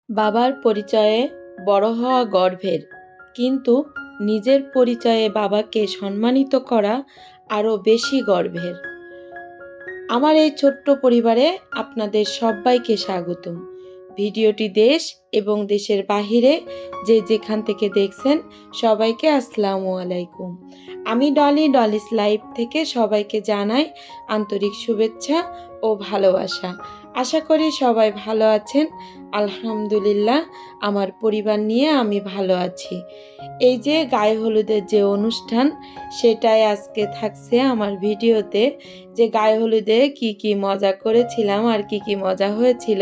বাবার পরিচয়ে বড় হওয়া গর্বের, কিন্তু নিজের পরিচয়ে বাবাকে সম্মানিত করা আরও বেশি গর্বের। আমার এই ছোট্ট পরিবারে আপনাদের সবাইকে স্বাগতম। ভিডিওটি দেশ এবং দেশের বাহিরে যে যেখান থেকে দেখছেন সবাইকে আসসালামু আলাইকুম। আমি ডলিস লাইফ থেকে সবাইকে জানাই আন্তরিক শুভেচ্ছা ও ভালোবাসা। আশা করি সবাই ভালো আছেন। আলহামদুলিল্লাহ, আমার পরিবার নিয়ে আমি ভালো আছি। এই যে গায়ে হলুদের যে অনুষ্ঠান, সেটাই আজকে থাকছে আমার ভিডিওতে। যে গায়ে হলুদে কি মজা করেছিলাম আর কি মজা হয়েছিল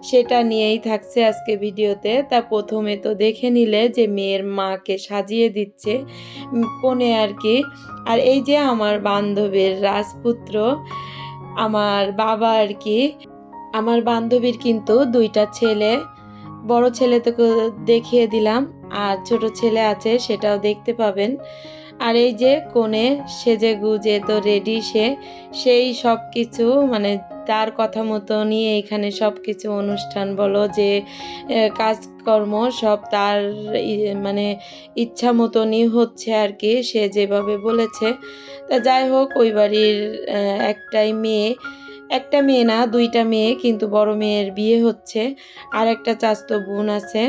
সেটা নিয়েই থাকছে আজকে ভিডিওতে। তা প্রথমে তো দেখে নিলে যে মেয়ের মাকে সাজিয়ে দিচ্ছে কনে আর কি। আর এই যে আমার বান্ধবীর রাজপুত্র, আমার বাবা আর কি। আমার বান্ধবীর কিন্তু দুইটা ছেলে, বড় ছেলে তো দেখিয়ে দিলাম, আর ছোট ছেলে আছে সেটাও দেখতে পাবেন। আর এই যে কোণে সেজে গুজে তো রেডি, সেই সব কিছু মানে তার কথা মতো নিয়ে এখানে সব কিছু অনুষ্ঠান বলো যে কাজকর্ম সব তার মানে ইচ্ছা মতনই হচ্ছে আর কি, সে যেভাবে বলেছে। তা যাই হোক, ওই বাড়ির একটা মেয়ে না, দুইটা মেয়ে, কিন্তু বড় মেয়ের বিয়ে হচ্ছে, আর একটা চাচাতো বোন আছে।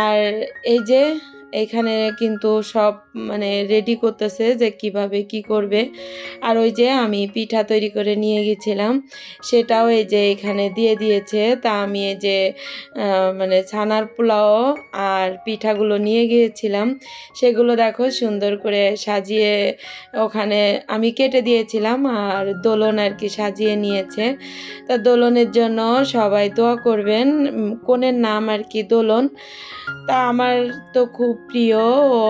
আর এই যে এখানে কিন্তু সব মানে রেডি করতেছে যে কিভাবে কি করবে। আর ওই যে আমি পিঠা তৈরি করে নিয়ে গেছিলাম, সেটাও এই যে এখানে দিয়ে দিয়েছে। তা আমি এই যে মানে ছানার পোলাও আর পিঠাগুলো নিয়ে গিয়েছিলাম, সেগুলো দেখো সুন্দর করে সাজিয়ে ওখানে আমি কেটে দিয়েছিলাম, আর দোলন আর কি সাজিয়ে নিয়েছে। তা দোলনের জন্য সবাই দোয়া করবেন। কনের নাম আর কি দোলন। তা আমার তো খুব প্রিয় ও,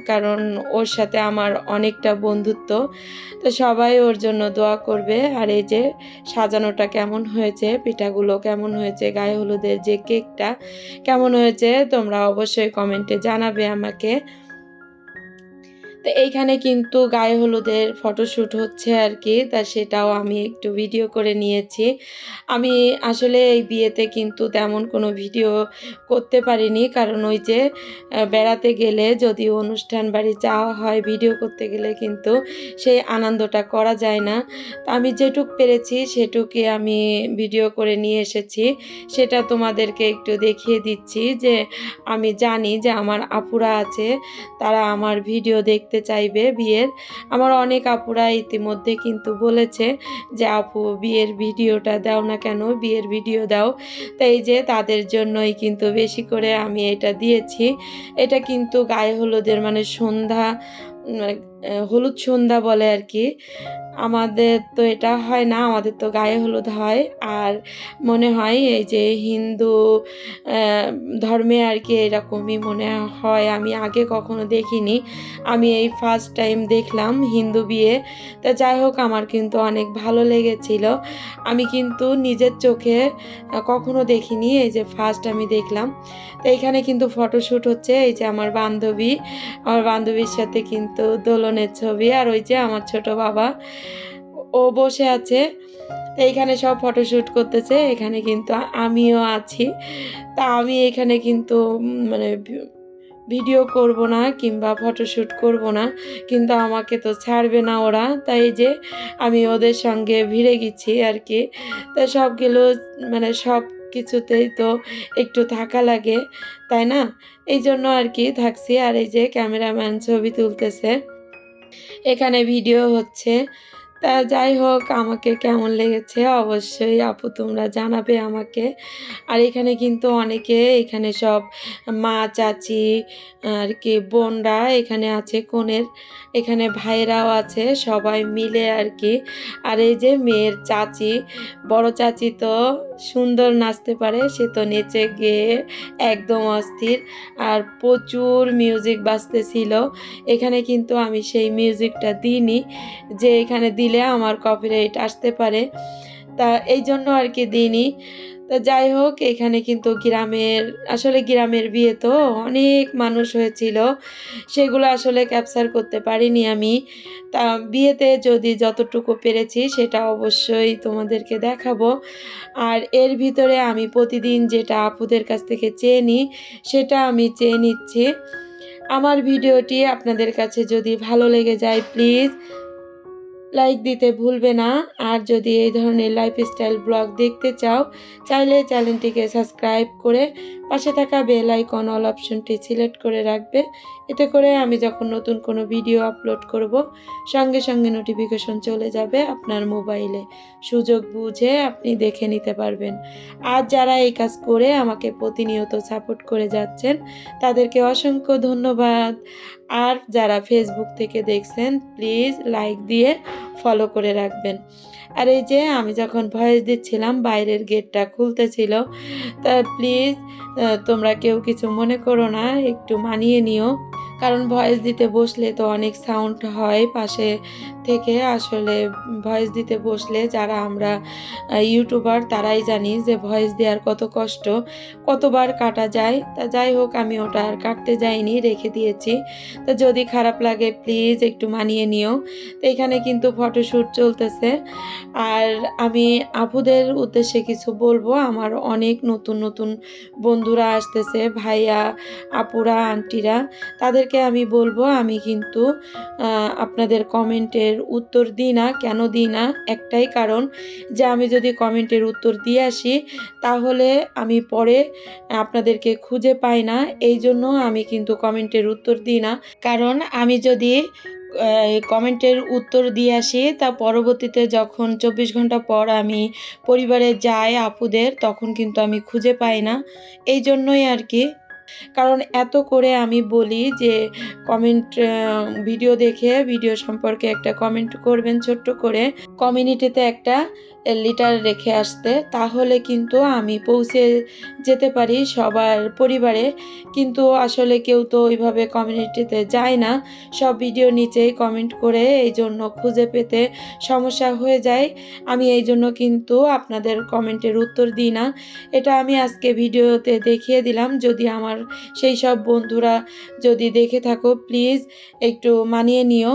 কারণ ওর সাথে আমার অনেকটা বন্ধুত্ব। তো সবাই ওর জন্য দোয়া করবে। আর এই যে সাজানোটা কেমন হয়েছে, পিঠাগুলো কেমন হয়েছে, গায়ে হলুদের যে কেকটা কেমন হয়েছে, তোমরা অবশ্যই কমেন্টে জানাবে আমাকে। তো এইখানে কিন্তু গায়ে হলুদের ফটোশ্যুট হচ্ছে আর কি, তা সেটাও আমি একটু ভিডিও করে নিয়েছি। আমি আসলে এই বিয়েতে কিন্তু তেমন কোনো ভিডিও করতে পারিনি, কারণ ওই যে বেড়াতে গেলে যদি অনুষ্ঠান বাড়ি যাওয়া হয়, ভিডিও করতে গেলে কিন্তু সেই আনন্দটা করা যায় না। তো আমি যেটুক পেরেছি সেটুকুই আমি ভিডিও করে নিয়ে এসেছি, সেটা তোমাদেরকে একটু দেখিয়ে দিচ্ছি। যে আমি জানি যে আমার আপুরা আছে, তারা আমার ভিডিও দেখতে চাইবে বিয়ের। আমার অনেক আপুরা ইতিমধ্যে কিন্তু বলেছে যে আপু বিয়ের ভিডিওটা দাও না কেন, বিয়ের ভিডিও দাও। তাই এই যে তাদের জন্যই কিন্তু বেশি করে আমি এটা দিয়েছি। এটা কিন্তু গায়ে হলুদের মানে সন্ধ্যা, হলুদ সন্ধ্যা বলে আর কি। আমাদের তো এটা হয় না, আমাদের তো গায়ে হলুদ হয়। আর মনে হয় এই যে হিন্দু ধর্মে আর কি এরকমই মনে হয়, আমি আগে কখনো দেখিনি, আমি এই ফার্স্ট টাইম দেখলাম হিন্দু বিয়ে। তা যাই হোক, আমার কিন্তু অনেক ভালো লেগেছিল। আমি কিন্তু নিজের চোখে কখনো দেখিনি, এই যে ফার্স্ট আমি দেখলাম। তো এখানে কিন্তু ফটোশ্যুট হচ্ছে। এই যে আমার বান্ধবীর সাথে কিন্তু দোলনের ছবি। আর ওই যে আমার ছোট বাবা, ও বসে আছে। তো এইখানে সব ফটোশ্যুট করতেছে, এখানে কিন্তু আমিও আছি। তা আমি এখানে কিন্তু মানে ভিডিও করব না কিংবা ফটোশ্যুট করব না, কিন্তু আমাকে তো ছাড়বে না ওরা। তাই যে আমি ওদের সঙ্গে ভিড়ে গেছি আর কি। তা সবগুলো মানে সব কিছুতেই তো একটু থাকা লাগে, তাই না? এই জন্য আর কি থাকছি। আর এই যে ক্যামেরাম্যান ছবি তুলতেছে, এখানে ভিডিও হচ্ছে। তা যাই হোক, আমাকে কেমন লেগেছে অবশ্যই আপু তোমরা জানাবে আমাকে। আর এখানে কিন্তু এখানে সব মা, চাচি আর কি বোনরা এখানে আছে, কনের এখানে ভাইরাও আছে, সবাই মিলে আর কি। আর এই যে মেয়ের চাচি, বড় চাচি তো সুন্দর নাচতে পারে, সে তো নেচে গিয়ে একদম অস্থির। আর প্রচুর মিউজিক বাজতেছিল এখানে, কিন্তু আমি সেই মিউজিকটা দিইনি, যে এখানে দিলে আমার কপিরাইট আসতে পারে, তা এই জন্য আর কি দিইনি। তা তো যাই হোক, এখানে কিন্তু আসলে গ্রামের বিয়ে তো অনেক মানুষ হয়েছিল। সেগুলো আসলে ক্যাপচার করতে পারিনি আমি। তা বিয়েতে যতটুকু পেরেছি সেটা অবশ্যই তোমাদেরকে দেখাবো। আর এর ভিতরে আমি প্রতিদিন যেটা আপুদের কাছ থেকে চেয়ে নিই, সেটা আমি চেয়ে নিচ্ছি। আমার ভিডিওটি আপনাদের কাছে যদি ভালো লেগে যায় প্লিজ লাইক দিতে ভুলবে না। আর যদি এই ধরনের লাইফস্টাইল ব্লগ দেখতে চাও, চাইলে চ্যানেলটিকে সাবস্ক্রাইব করে পাশে থাকা বেল আইকন অল অপশনটি সিলেক্ট করে রাখবে। এতে করে আমি যখন নতুন কোনো ভিডিও আপলোড করব, সঙ্গে সঙ্গে নোটিফিকেশন চলে যাবে আপনার মোবাইলে। সুযোগ বুঝে আপনি দেখে নিতে পারবেন। আর যারা এই কাজ করে আমাকে প্রতিনিয়ত সাপোর্ট করে যাচ্ছেন, তাদেরকে অসংখ্য ধন্যবাদ। আর যারা ফেসবুক থেকে দেখছেন প্লিজ লাইক দিয়ে ফলো করে রাখবেন। আর এই যে আমি যখন ভয়েস দিচ্ছিলাম বাইরের গেটটা খুলতেছিল, তা প্লিজ তোমরা কেউ কিছু মনে করো না, একটু মানিয়ে নিও। কারণ ভয়েস দিতে বসলে তো অনেক সাউন্ড হয় পাশে থেকে। আসলে ভয়েস দিতে বসলে যারা আমরা ইউটিউবার তারাই জানি যে ভয়েস দেওয়ার কত কষ্ট, কতবার কাটা যায়। তা যাই হোক, আমি ওটা আর কাটতে যাইনি, রেখে দিয়েছি। তো যদি খারাপ লাগে প্লিজ একটু মানিয়ে নিও। তো এখানে কিন্তু ফটোশ্যুট চলতেছে। আর আমি আপুদের উদ্দেশ্যে কিছু বলবো। আমার অনেক নতুন নতুন বন্ধুরা আসতেছে, ভাইয়া, আপুরা, আন্টিরা। তাদেরকে আমি বলবো আমি কিন্তু আপনাদের কমেন্টের উত্তর দিই না। কেন দিই না? একটাই কারণ, যে আমি যদি কমেন্টের উত্তর দিয়ে আসি তাহলে আমি পরে আপনাদেরকে খুঁজে পাই না। এই জন্য আমি কিন্তু কমেন্টের উত্তর দিই না। কারণ আমি যদি কমেন্টের উত্তর দিয়ে আসি, তা পরবর্তীতে যখন 24 ঘন্টা পর আমি পরিবারে যাই আপুদের, তখন কিন্তু আমি খুঁজে পাই না। এই জন্যই আর কি। কারণ এত করে আমি বলি যে কমেন্ট ভিডিও দেখে ভিডিও সম্পর্কে একটা কমেন্ট করবেন ছোট্ট করে, কমিউনিটিতে একটা লিটার রেখে আসতে, তাহলে কিন্তু আমি পৌঁছে যেতে পারি সবার পরিবারে। কিন্তু আসলে কেউ তো ওইভাবে কমিউনিটিতে যায় না, সব ভিডিও নিচেই কমেন্ট করে, এই জন্য খুঁজে পেতে সমস্যা হয়ে যায়। আমি এই জন্য কিন্তু আপনাদের কমেন্টের উত্তর দিই না। এটা আমি আজকে ভিডিওতে দেখিয়ে দিলাম। যদি আমার সেই সব বন্ধুরা যদি দেখে থাকো প্লিজ একটু মানিয়ে নিও।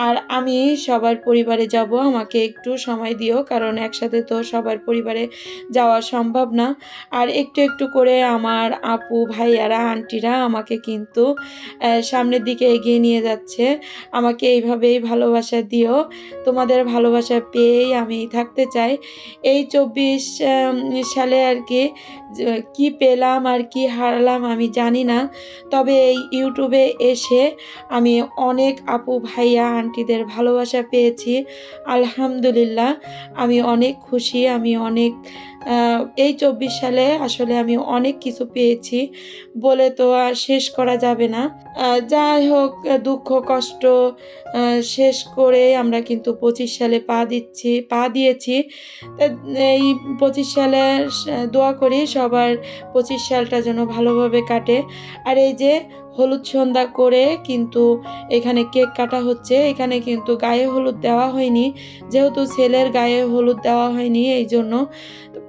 আর আমি সবার পরিবারে যাব, আমাকে একটু সময় দিও, কারণ একসাথে তো সবার পরিবারে যাওয়া সম্ভব না। আর একটু একটু করে আমার আপু, ভাইয়ারা, আন্টিরা আমাকে কিন্তু সামনের দিকে এগিয়ে নিয়ে যাচ্ছে। আমাকে এইভাবেই ভালোবাসা দিও। তোমাদের ভালোবাসা পেয়েই আমি থাকতে চাই। এই 24 সালে আর কি কি পেলাম আর কি হারালাম আমি জানি না। তবে এই ইউটিউবে এসে আমি অনেক আপু, ভাইয়া, আন্টিদের ভালোবাসা পেয়েছি। আলহামদুলিল্লাহ, আমি অনেক খুশি। আমি অনেক এই 24 সালে আসলে আমি অনেক কিছু পেয়েছি, বলে তো আর শেষ করা যাবে না। যাই হোক, দুঃখ কষ্ট শেষ করে আমরা কিন্তু 25 সালে পা দিয়েছি। এই 25 সালে দোয়া করি সবার 25 সালটা যেন ভালোভাবে কাটে। আর এই যে হলুদ সন্ধ্যা করে কিন্তু এখানে কেক কাটা হচ্ছে। এখানে কিন্তু গায়ে হলুদ দেওয়া হয়নি, যেহেতু ছেলের গায়ে হলুদ দেওয়া হয়নি, এই জন্য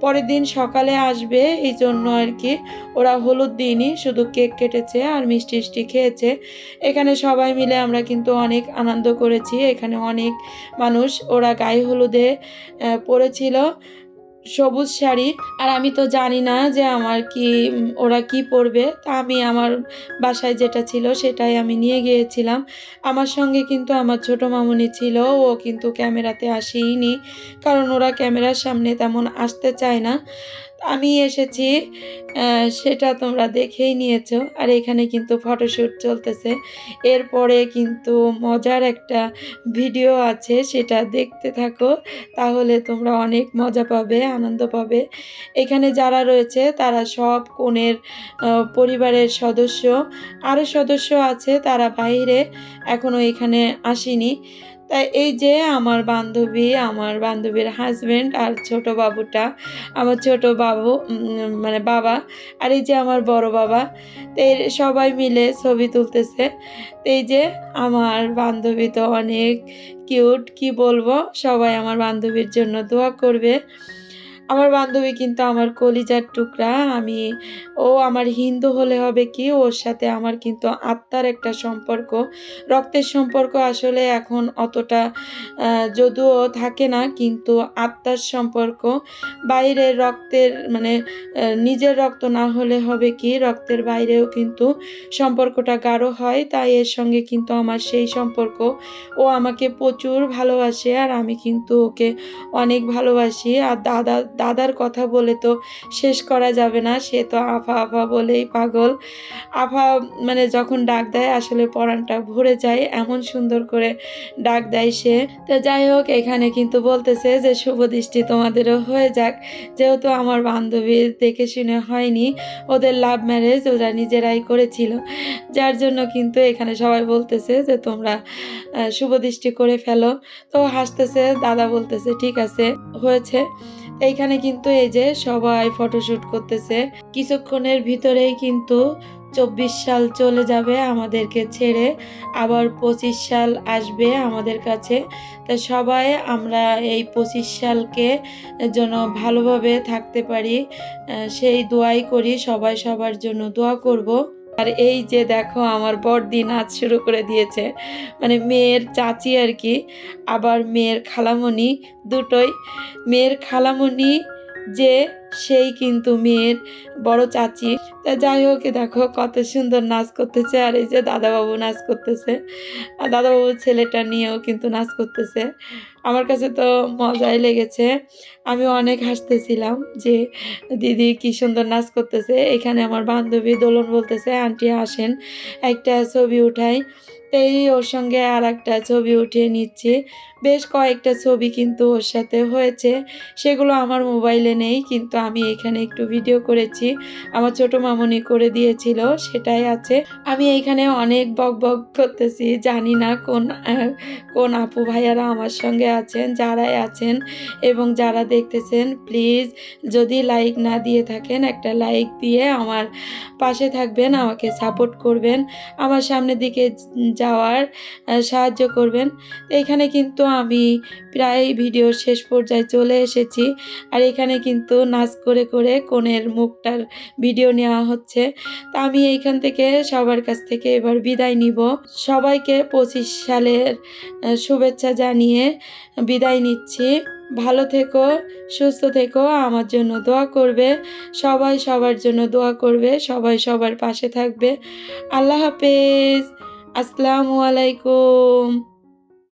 পরের দিন সকালে আসবে, এই জন্য আর কি ওরা হলুদ দিইনি, শুধু কেক কেটেছে আর মিষ্টি টিষ্টি খেয়েছে। এখানে সবাই মিলে আমরা কিন্তু অনেক আনন্দ করেছি। এখানে অনেক মানুষ, ওরা গায়ে হলুদে পরেছিল সবুজ শাড়ি। আর আমি তো জানি না যে আমার কি ওরা কি পরবে। তা আমি আমার বাসায় যেটা ছিল সেটাই আমি নিয়ে গিয়েছিলাম। আমার সঙ্গে কিন্তু আমার ছোট মামুনি ছিল, ও কিন্তু ক্যামেরাতে আসেইনি, কারণ ওরা ক্যামেরার সামনে তেমন আসতে চায় না। আমি এসেছি, সেটা তোমরা দেখেই নিয়েছো। আর এখানে কিন্তু ফটোশ্যুট চলতেছে। এরপরে কিন্তু মজার একটা ভিডিও আছে, সেটা দেখতে থাকো, তাহলে তোমরা অনেক মজা পাবে, আনন্দ পাবে। এখানে যারা রয়েছে তারা সব কনের পরিবারের সদস্য। আরও সদস্য আছে, তারা বাইরে, এখনও এখানে আসেনি। তাই এই যে আমার বান্ধবীর হাজব্যান্ড আর ছোট বাবুটা, আমার ছোট বাবু মানে বাবা, আর এই যে আমার বড় বাবা। তো সবাই মিলে ছবি তুলতেছে। তো এই যে আমার বান্ধবী তো অনেক কিউট, কি বলবো। সবাই আমার বান্ধবীর জন্য দোয়া করবে। আমার বান্ধবী কিন্তু আমার কলিজার টুকরা। ও আমার হিন্দু হলে হবে কি, ওর সাথে আমার কিন্তু আত্মার একটা সম্পর্ক। রক্তের সম্পর্ক আসলে এখন অতটা যদিও থাকে না, কিন্তু আত্মার সম্পর্ক। বাইরের রক্তের মানে নিজের রক্ত না হলে হবে কি, রক্তের বাইরেও কিন্তু সম্পর্কটা গাঢ় হয়। তাই এর সঙ্গে কিন্তু আমার সেই সম্পর্ক। ও আমাকে প্রচুর ভালোবাসে আর আমি কিন্তু ওকে অনেক ভালোবাসি। আর দাদার কথা বলে তো শেষ করা যাবে না। সে তো আফা, আফা বলেই পাগল। আফা মানে যখন ডাক দেয় আসলে পরাণটা ভরে যায়, এমন সুন্দর করে ডাক দেয় সে। তো যাই হোক, এখানে কিন্তু বলতেছে যে শুভ দৃষ্টি তোমাদেরও হয়ে যাক। যেহেতু আমার বান্ধবীর দেখে শুনে হয়নি, ওদের লাভ ম্যারেজ ওরা নিজেরাই করেছিল, যার জন্য কিন্তু এখানে সবাই বলতেছে যে তোমরা শুভ দৃষ্টি করে ফেলো। তো হাসতেছে, দাদা বলতেছে ঠিক আছে, হয়েছে। এইখানে কিন্তু এই যে সবাই ফটোশুট করতেছে। কিছুক্ষণের ভিতরেই কিন্তু 24 সাল চলে যাবে আমাদেরকে ছেড়ে, আবার 25 সাল আসবে আমাদের কাছে। তা সবাই আমরা এই 25 সালকে যেন ভালোভাবে থাকতে পারি, সেই দোয়াই করি। সবাই সবার জন্য দোয়া করব। আর এই যে দেখো আমার বড়দি নাচ শুরু করে দিয়েছে, মানে মেয়ের চাচি আর কি, আবার মেয়ের খালামণি, দুটোই। মেয়ের খালামণি যে, সেই কিন্তু মেয়ের বড় চাচি। তা যাই হোক, দেখো কত সুন্দর নাচ করতেছে। আর এই যে দাদাবাবু নাচ করতেছে, আর দাদাবাবুর ছেলেটা নিয়েও কিন্তু নাচ করতেছে। আমার কাছে তো মজাই লেগেছে। আমি অনেক হাসতেছিলাম যে দিদি কি সুন্দর নাচ করতেছে। এখানে আমার বান্ধবী দোলন বলতেছে আন্টি আসেন একটা ছবি উঠাই। এই ওর সঙ্গে আর একটা ছবি উঠিয়ে নিচ্ছি। বেশ কয়েকটা ছবি কিন্তু ওর সাথে হয়েছে, সেগুলো আমার মোবাইলে নেই, কিন্তু আমি এখানে একটু ভিডিও করেছি, আমার ছোট মামনি করে দিয়েছিল, সেটাই আছে। আমি এইখানে অনেক বক বক করতেছি, জানি না কোন আপু ভাইয়ারা আমার সঙ্গে আছেন, যারাই আছেন এবং যারা দেখতেছেন, প্লিজ যদি লাইক না দিয়ে থাকেন একটা লাইক দিয়ে আমার পাশে থাকবেন, আমাকে সাপোর্ট করবেন, আমার সামনের দিকে যাওয়ার সাহায্য করবেন। এখানে কিন্তু আমি প্রায় ভিডিওর শেষ পর্যায়ে চলে এসেছি। আর এখানে কিন্তু নাচ করে করে কনের মুখটার ভিডিও নেওয়া হচ্ছে। তা আমি এইখান থেকে সবার কাছ থেকে এবার বিদায় নিব। সবাইকে 25 সালের শুভেচ্ছা জানিয়ে বিদায় নিচ্ছি। ভালো থেকো, সুস্থ থেকো, আমার জন্য দোয়া করবে। সবাই সবার জন্য দোয়া করবে, সবাই সবার পাশে থাকবে। আল্লাহ হাফেজ। আসসালামু আলাইকুম।